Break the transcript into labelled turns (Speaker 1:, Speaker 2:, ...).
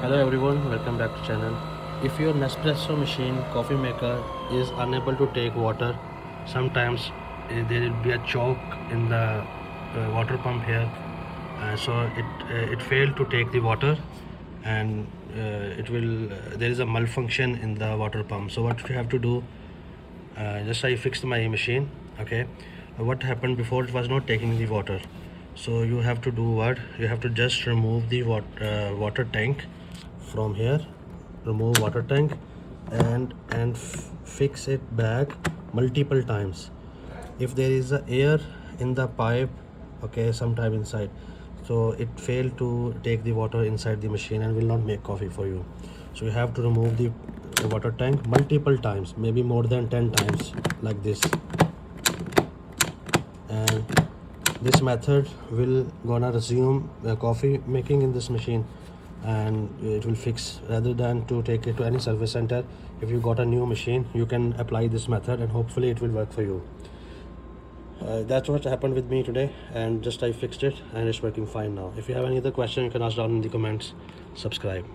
Speaker 1: Hello everyone, welcome back to channel. If your Nespresso machine coffee maker is unable to take water, sometimes there will be a choke in the water pump here. So it failed to take the water, and it will there is a malfunction in the water pump. So what you have to do, just I fixed my machine. Okay, what happened before, it was not taking the water. So you have to do what, you have to just remove the water tank from here, remove water tank, and fix it back multiple times. If there is a air in the pipe, okay, sometime inside, so it failed to take the water inside the machine and will not make coffee for you. So you have to remove the water tank multiple times, maybe more than 10 times, like this. And this method will gonna resume coffee making in this machine, and it will fix, rather than to take it to any service center. If you got a new machine, you can apply this method and hopefully it will work for you. That's what happened with me today, and just I fixed it and it's working fine now. If you have any other question, you can ask down in the comments. Subscribe.